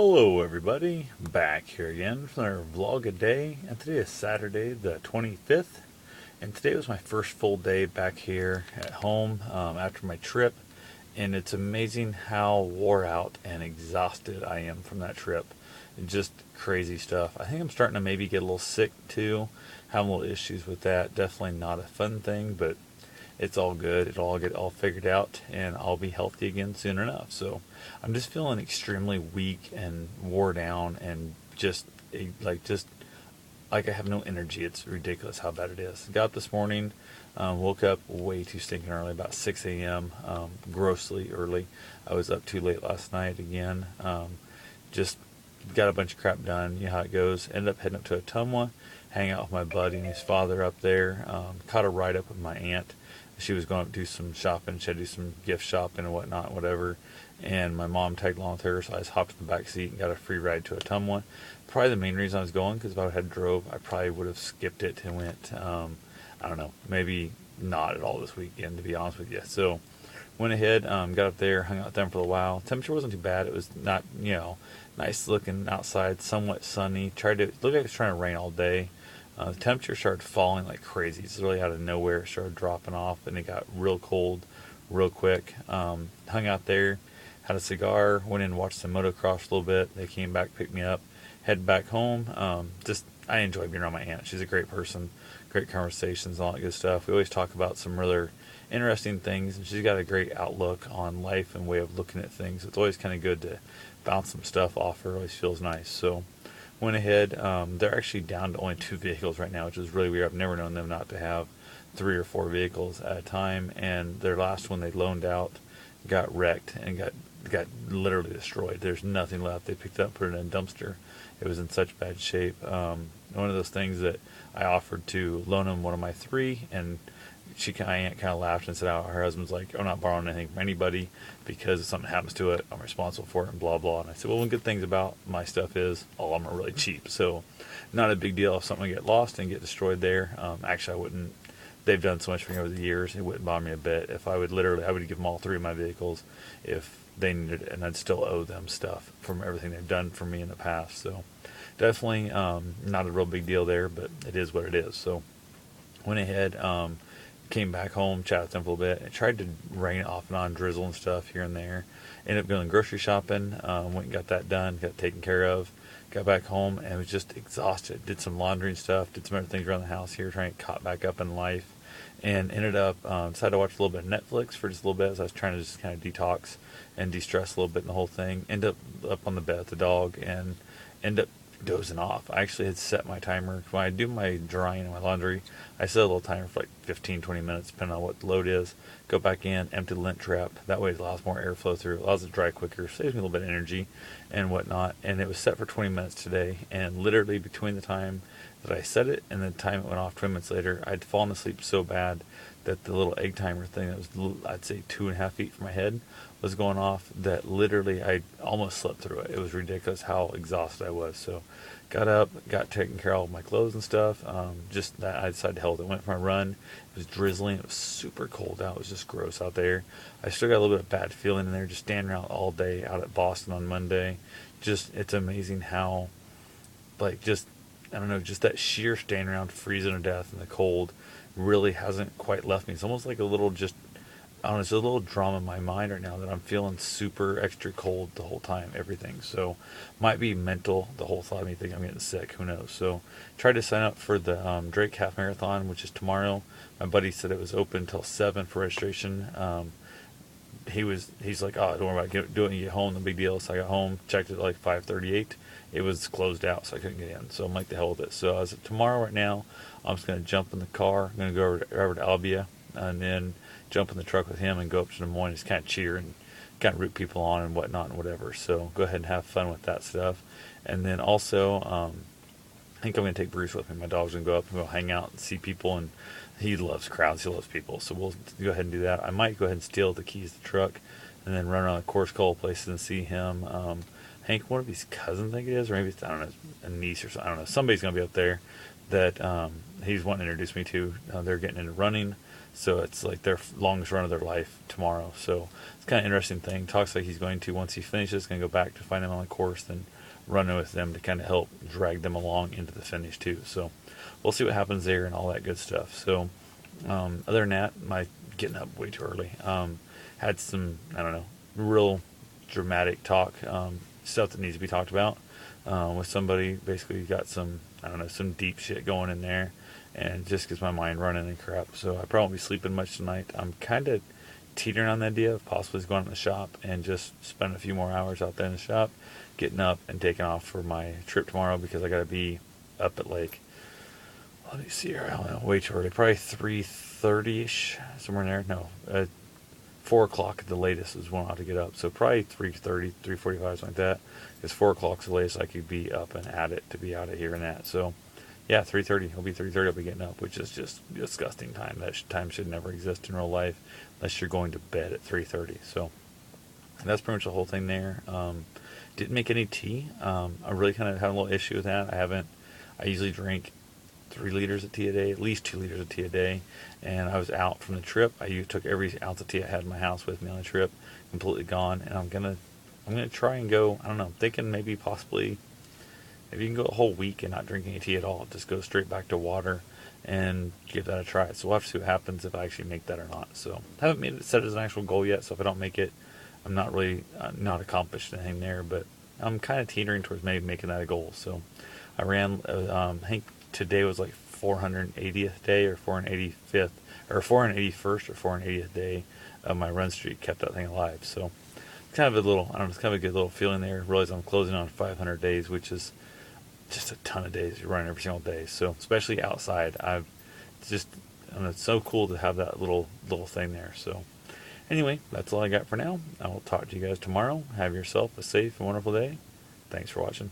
Hello everybody, back here again for another vlog a day, and today is Saturday the 25th, and today was my first full day back here at home after my trip, and it's amazing how wore out and exhausted I am from that trip. Just crazy stuff. I think I'm starting to maybe get a little sick too, having little issues with that. Definitely not a fun thing, but it's all good. It'll all get all figured out, and I'll be healthy again soon enough. So I'm just feeling extremely weak and wore down, and just like I have no energy. It's ridiculous how bad it is. Got up this morning, woke up way too stinking early, about 6 a.m. Grossly early. I was up too late last night again. Just got a bunch of crap done. You know how it goes. Ended up heading up to Ottumwa, hang out with my buddy and his father up there. Caught a ride up with my aunt. She was going to do some shopping. She had to do some gift shopping and whatnot, whatever. And my mom tagged along with her, so I just hopped in the back seat and got a free ride to Ottumwa. Probably the main reason I was going, because if I had drove, I probably would have skipped it and went, I don't know, maybe not at all this weekend, to be honest with you. So went ahead, got up there, hung out with them for a while. Temperature wasn't too bad. It was not, nice looking outside, somewhat sunny. Looked like it was trying to rain all day. The temperature started falling like crazy. It's really out of nowhere. It started dropping off, and it got real cold real quick. Hung out there, had a cigar, went in and watched some motocross a little bit. They came back, picked me up, head back home. I enjoy being around my aunt. She's a great person, great conversations, all that good stuff. We always talk about some really interesting things, and she's got a great outlook on life and way of looking at things. It's always kind of good to bounce some stuff off her. It always feels nice. So went ahead. They're actually down to only 2 vehicles right now, which is really weird. I've never known them not to have 3 or 4 vehicles at a time. And their last one they loaned out got wrecked and got literally destroyed. There's nothing left. They picked it up, put it in a dumpster. It was in such bad shape. One of those things that I offered to loan them one of my 3, and my aunt kind of laughed and said, "Oh, her husband's like, I'm not borrowing anything from anybody because if something happens to it, I'm responsible for it," and blah blah. And I said, "Well, one good things about my stuff is all of them are really cheap, so not a big deal if something get lost and get destroyed there. Actually, I wouldn't. They've done so much for me over the years; it wouldn't bother me a bit. If I would give them all 3 of my vehicles if they needed it, and I'd still owe them stuff from everything they've done for me in the past. So definitely not a real big deal there, but it is what it is. So went ahead. Came back home, chatted with them for a little bit. It tried to rain off and on, drizzle and stuff here and there. Ended up going grocery shopping. Went and got that done, got taken care of. Got back home and was just exhausted. Did some laundry and stuff. Did some other things around the house here, trying to get caught back up in life. And ended up decided to watch a little bit of Netflix for just a little bit as I was trying to just kind of detox and de-stress a little bit in the whole thing. Ended up on the bed with the dog and ended up dozing off. I actually had set my timer. When I do my drying and my laundry, I set a little timer for like 15, 20 minutes, depending on what the load is. Go back in, empty the lint trap. That way it allows more airflow through, allows it to dry quicker, saves me a little bit of energy and whatnot. And it was set for 20 minutes today. And literally between the time that I set it and the time it went off 20 minutes later, I'd fallen asleep so bad that the little egg timer thing that was, I'd say, 2.5 feet from my head was going off, that literally I almost slept through it. It was ridiculous how exhausted I was. So got up, got taken care of all my clothes and stuff. Just that I decided to hell with it. Went for my run. It was drizzling. It was super cold out. It was just gross out there. I still got a little bit of bad feeling in there, just standing around all day out at Boston on Monday. Just, it's amazing how, I don't know, just that sheer standing around freezing to death in the cold really hasn't quite left me. It's almost like a little just, I don't know, it's a little drama in my mind right now that I'm feeling super extra cold the whole time, everything. So might be mental, the whole thought of me thinking I'm getting sick, who knows. So tried to sign up for the Drake Half Marathon, which is tomorrow. My buddy said it was open until 7 for registration. He's like, "Oh, don't worry about it. Do it when you get home, no big deal." So I got home, checked it at like 5:38. It was closed out, so I couldn't get in. So I'm like, the hell with it. So as of tomorrow right now, I'm just going to jump in the car. I'm going to go over to Albia and then jump in the truck with him and go up to Des Moines, just kind of cheer and kind of root people on and whatnot and whatever. So go ahead and have fun with that stuff. And then also, I think I'm going to take Bruce with me. My dog's going to go up and we'll hang out and see people, and he loves crowds. He loves people. So we'll go ahead and do that. I might go ahead and steal the keys to the truck and then run around the course, couple places and see him. Hank, one of his cousins, I think it is, or maybe it's, I don't know, a niece or something. I don't know. Somebody's going to be up there that he's wanting to introduce me to. They're getting into running. So it's like their longest run of their life tomorrow. So it's kind of interesting thing. Talks like he's going to, once he finishes, going to go back to find them on the course, then run with them to kind of help drag them along into the finish too. So we'll see what happens there and all that good stuff. So other than that, my getting up way too early. Had some, I don't know, real dramatic talk, stuff that needs to be talked about with somebody. Basically, got some, I don't know, some deep shit going in there, and just gets my mind running and crap. So I probably won't be sleeping much tonight. I'm kind of teetering on the idea of possibly going to the shop and just spend a few more hours out there in the shop, getting up and taking off for my trip tomorrow, because I got to be up at like, let me see here, I don't know, way too early, probably 3:30ish, somewhere in there. No, 4 o'clock at the latest is when I have to get up. So probably 3:30, 3:45, something like that. Because 4 o'clock's the latest I could be up and at it to be out of here and that. So yeah, 3:30. It'll be 3:30. I'll be getting up, which is just disgusting time. That time should never exist in real life unless you're going to bed at 3:30. So that's pretty much the whole thing there. Didn't make any tea. I really kind of had a little issue with that. I usually drink 3 liters of tea a day, at least 2 liters of tea a day. And I was out from the trip. I took every ounce of tea I had in my house with me on the trip, completely gone. And I'm gonna try and go. I don't know. I'm thinking maybe you can go a whole week and not drink any tea at all. Just go straight back to water and give that a try. So we'll have to see what happens if I actually make that or not. So I haven't made it set as an actual goal yet. So if I don't make it, I'm not really not accomplished anything there. But I'm kind of teetering towards maybe making that a goal. So I ran. I think today was like 480th day or 485th or 481st or 480th day of my run streak. Kept that thing alive. So it's kind of a little, I don't know, it's kind of a good little feeling there. Realize I'm closing on 500 days, which is just a ton of days. You're running every single day. So especially outside, it's so cool to have that little thing there. So anyway, that's all I got for now. I will talk to you guys tomorrow. Have yourself a safe and wonderful day. Thanks for watching.